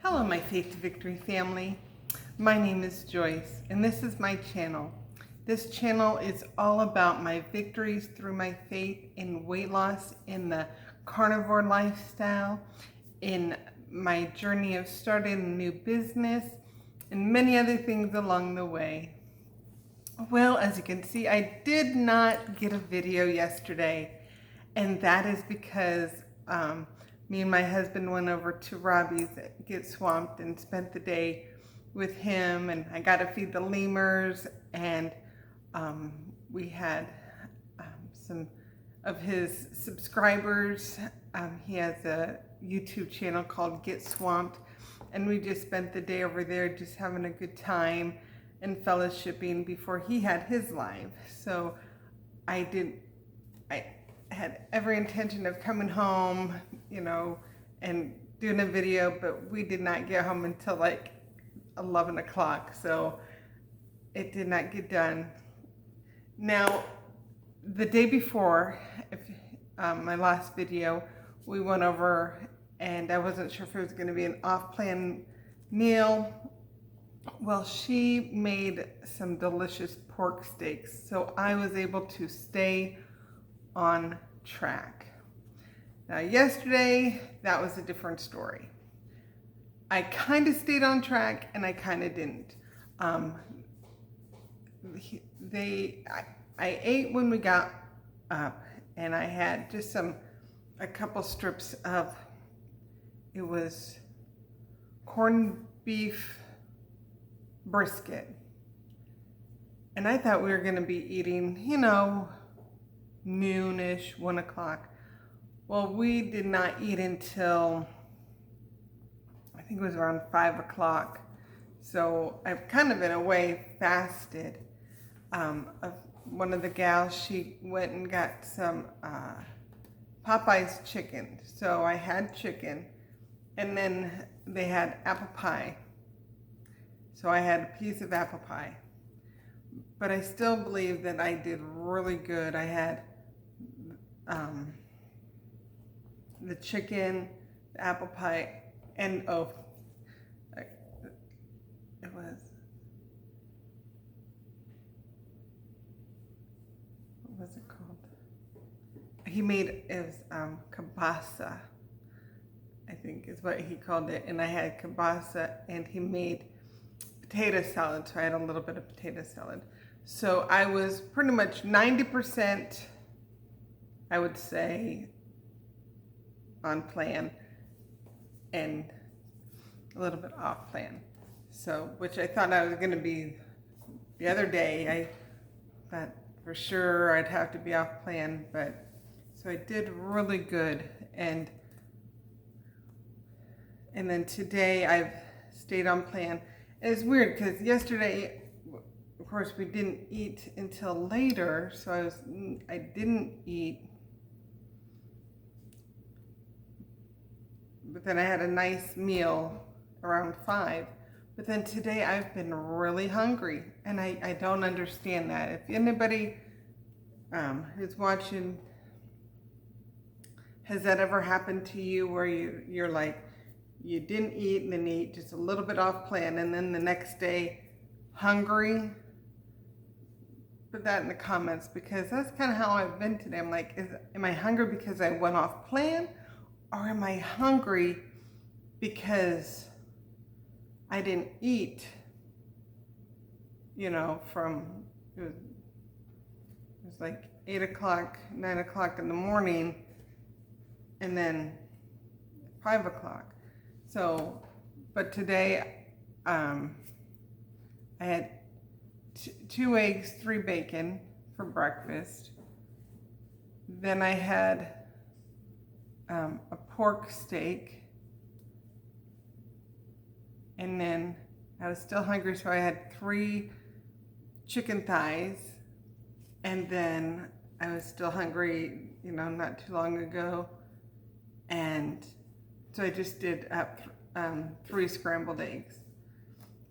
Hello, my Faith to Victory family. My name is Joyce, and this is my channel. This channel is all about my victories through my faith in weight loss, in the carnivore lifestyle, in my journey of starting a new business, and many other things along the way. Well, as you can see, I did not get a video yesterday, and that is because me and my husband went over to Robbie's at Get Swamped and spent the day with him, and I got to feed the lemurs, and we had some of his subscribers. He has a YouTube channel called Get Swamped, and we just spent the day over there just having a good time and fellowshipping before he had his live. So I had every intention of coming home, and doing a video, but we did not get home until like 11 o'clock, so it did not get done. Now, the day before, my last video, we went over, and I wasn't sure if it was going to be an off-plan meal. Well, she made some delicious pork steaks, so I was able to stay on track. Now, yesterday, that was a different story. I kind of stayed on track, and I kind of didn't. I ate when we got up, and I had just a couple strips of, it was corned beef brisket. And I thought we were gonna be eating, noonish, 1 o'clock. Well, we did not eat until, I think it was around 5 o'clock. So I've kind of in a way fasted. One of the gals, she went and got some Popeye's chicken. So I had chicken, and then they had apple pie. So I had a piece of apple pie. But I still believe that I did really good. I had the chicken, the apple pie, and it was, what was it called? It was kielbasa, I think is what he called it. And I had kielbasa, and he made potato salad, so I had a little bit of potato salad. So I was pretty much 90%, I would say, on plan, and a little bit off plan. So, which I thought I was gonna be the other day. I thought for sure I'd have to be off plan, but so I did really good. And then today I've stayed on plan. It's weird because yesterday, of course, we didn't eat until later, so I didn't eat. But then I had a nice meal around 5. But then today I've been really hungry, and I don't understand that. If anybody who's watching, has that ever happened to you where you're like, you didn't eat and then you eat just a little bit off plan, and then the next day hungry? Put that in the comments, because that's kind of how I've been today. I'm like, am I hungry because I went off plan, or am I hungry because I didn't eat, from, it was like 8 o'clock, 9 o'clock in the morning, and then 5 o'clock. So, but today, I had 2 eggs, 3 bacon for breakfast. Then I had a pork steak, and then I was still hungry, so I had 3 chicken thighs, and then I was still hungry, not too long ago, and so I just did 3 scrambled eggs.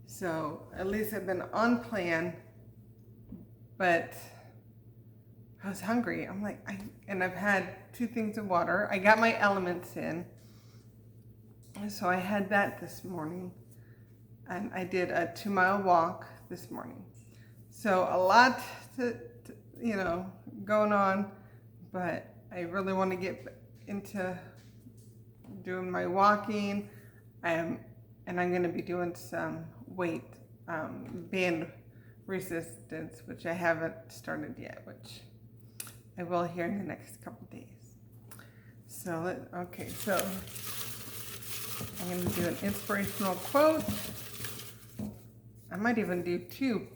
So at least I've been on plan, but I was hungry. I'm like, and I've had 2 things of water. I got my elements in, So I had that this morning, and I did a 2-mile walk this morning. So a lot to going on, but I really want to get into doing my walking. And I'm going to be doing some weight band resistance, which I haven't started yet, which I will here in the next couple days. So so I'm going to do an inspirational quote. I might even do 2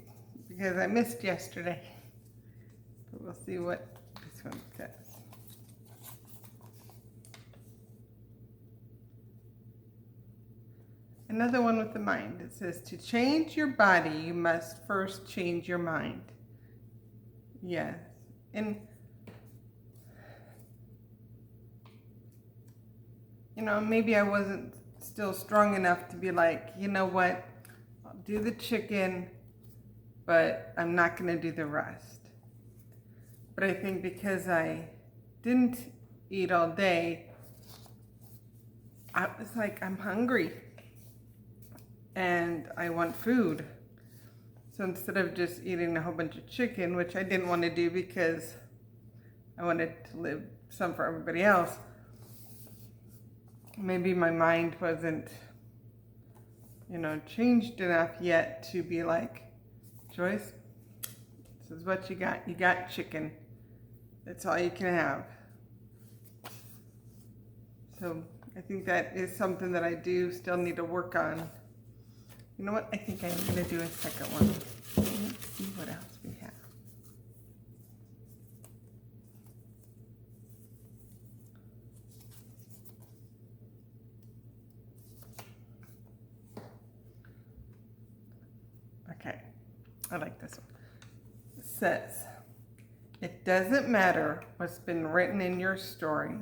because I missed yesterday, but we'll see what this one says. Another one with the mind. It says, to change your body, you must first change your mind. Yes. And, maybe I wasn't still strong enough to be like, you know what, I'll do the chicken, but I'm not going to do the rest. But I think because I didn't eat all day, I was like, I'm hungry. And I want food. So instead of just eating a whole bunch of chicken, which I didn't want to do because I wanted to leave some for everybody else, maybe my mind wasn't, changed enough yet to be like, Joyce, this is what you got. You got chicken. That's all you can have. So I think that is something that I do still need to work on. You know what? I think I'm going to do a second one. Let's see what else we have. Okay, I like this one. It says, it doesn't matter what's been written in your story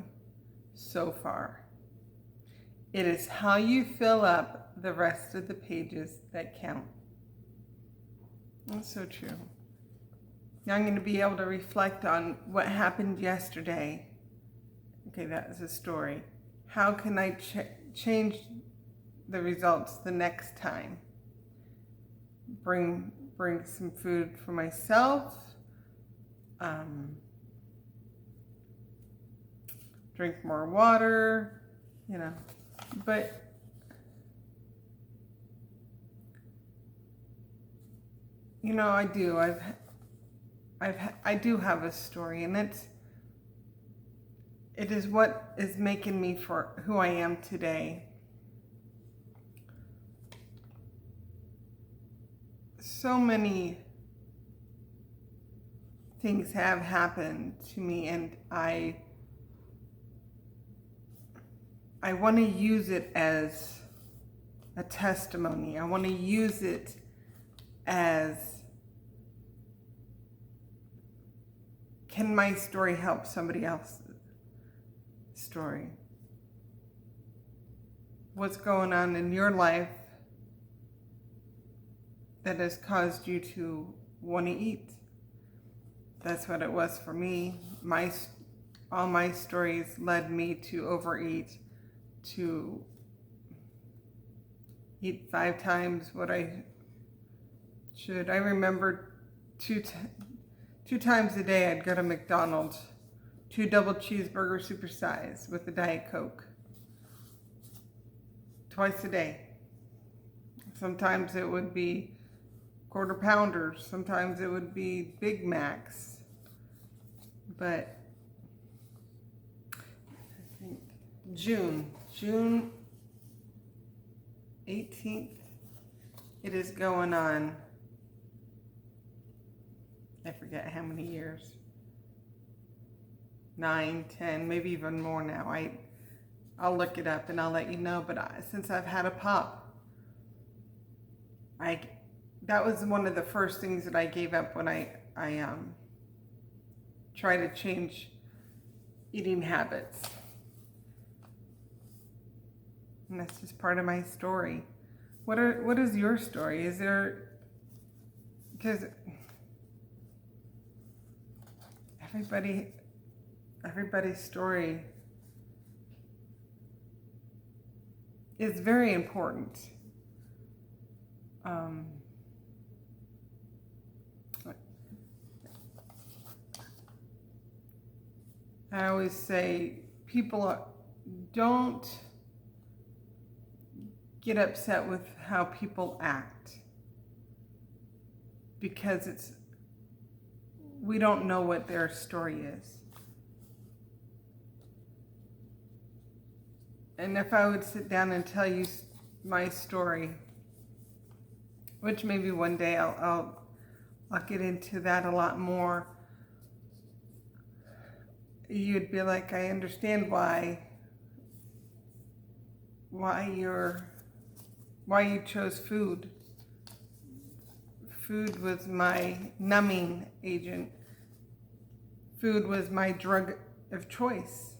so far. It is how you fill up the rest of the pages that count. That's so true. Now I'm going to be able to reflect on what happened yesterday. Okay, that is a story. How can I change the results the next time? Bring some food for myself. Drink more water. But I do. I do have a story, and it is what is making me for who I am today. So many things have happened to me, and I want to use it as a testimony. I want to use it as, can my story help somebody else's story? What's going on in your life that has caused you to want to eat? That's what it was for me. All my stories led me to overeat, to eat 5 times what I should. I remember two times a day I'd go to McDonald's, 2 double cheeseburger supersize with a Diet Coke. Twice a day. Sometimes it would be quarter pounders, sometimes it would be Big Macs. But I think June 18th, it is going on, I forget how many years, 9, 10, maybe even more now. I'll look it up and I'll let you know, but since I've had a pop, that was one of the first things that I gave up when I tried to change eating habits. And that's just part of my story. What is your story? Is there, because everybody's story is very important. I always say people don't get upset with how people act, because we don't know what their story is. And if I would sit down and tell you my story, which maybe one day I'll get into that a lot more, you'd be like, I understand why you chose food. Food was my numbing agent. Food was my drug of choice.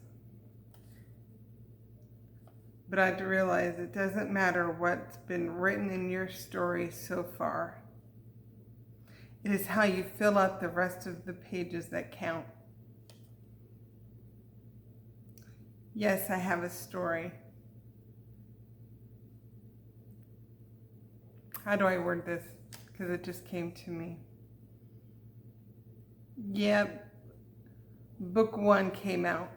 But I had to realize it doesn't matter what's been written in your story so far. It is how you fill out the rest of the pages that count. Yes, I have a story. How do I word this? Because it just came to me. Yep, book 1 came out.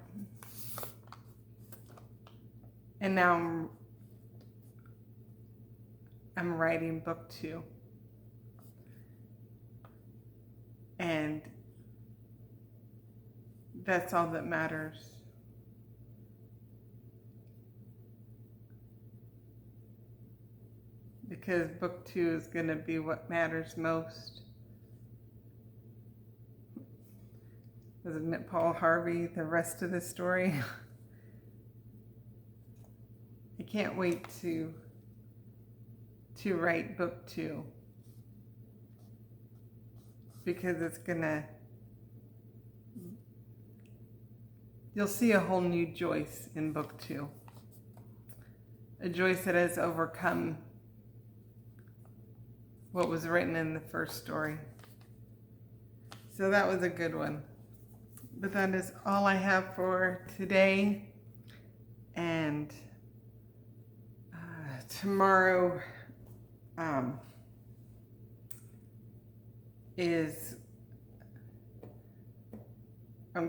And now I'm writing book 2. And that's all that matters. Because book 2 is going to be what matters most. Wasn't it Paul Harvey, the rest of the story? I can't wait to write book 2. Because it's gonna, you'll see a whole new Joyce in book 2. A Joyce that has overcome what was written in the first story. So that was a good one. But that is all I have for today. And tomorrow I'm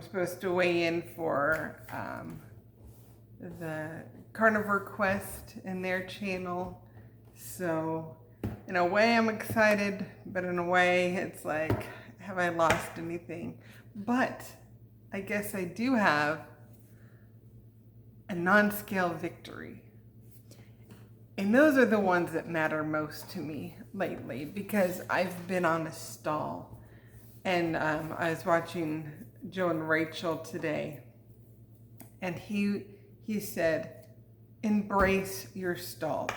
supposed to weigh in for the Carnivore Quest in their channel. So in a way I'm excited, but in a way it's like, have I lost anything? But I guess I do have a non-scale victory. And those are the ones that matter most to me lately, because I've been on a stall. And I was watching Joe and Rachel today, and he said, embrace your stall.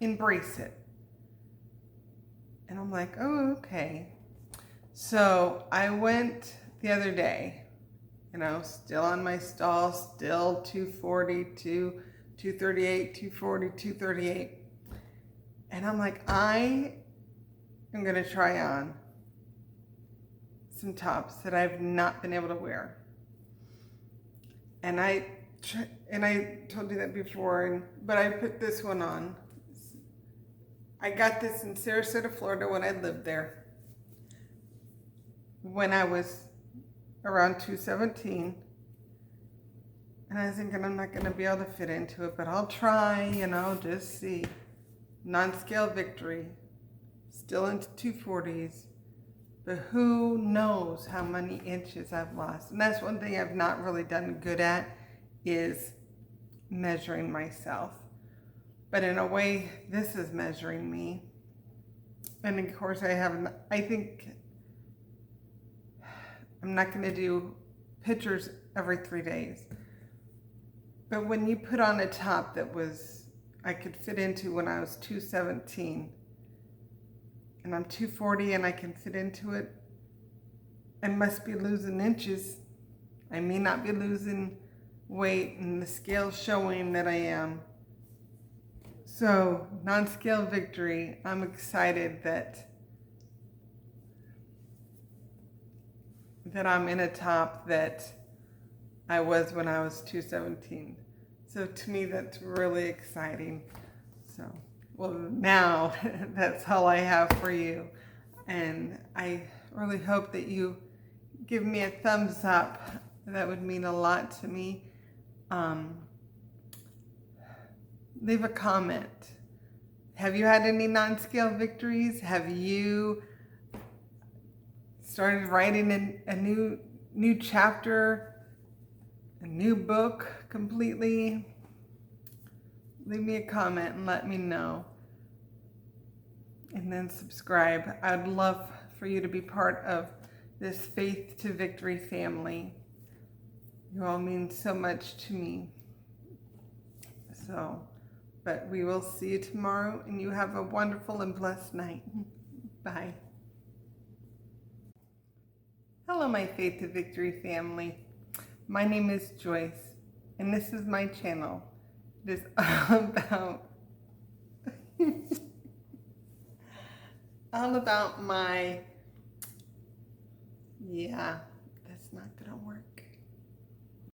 Embrace it. And I'm like, oh, okay. So I went the other day, still on my stall, still 240, 238, 240, 238. And I'm like, I am going to try on some tops that I've not been able to wear. And I told you that before, but I put this one on. I got this in Sarasota, Florida when I lived there. When I was around 217. And I was thinking I'm not going to be able to fit into it, but I'll try, just see. Non-scale victory. Still into 240s. But who knows how many inches I've lost. And that's one thing I've not really done good at, is measuring myself. But in a way, this is measuring me. And of course I think I'm not going to do pictures every 3 days. But when you put on a top that I could fit into when I was 217, and I'm 240 and I can fit into it, I must be losing inches. I may not be losing weight, and the scale's showing that I am. So, non-scale victory. I'm excited that I'm in a top that I was when I was 217. So to me, that's really exciting. So, well, now that's all I have for you. And I really hope that you give me a thumbs up. That would mean a lot to me. Leave a comment. Have you had any non-scale victories? Have you started writing a new chapter, a new book completely? Leave me a comment and let me know. And then subscribe. I'd love for you to be part of this Faith to Victory family. You all mean so much to me. So, but we will see you tomorrow, and you have a wonderful and blessed night. Bye. Hello, my Faith to Victory family. My name is Joyce, and this is my channel. It is all about my, yeah, that's not gonna work.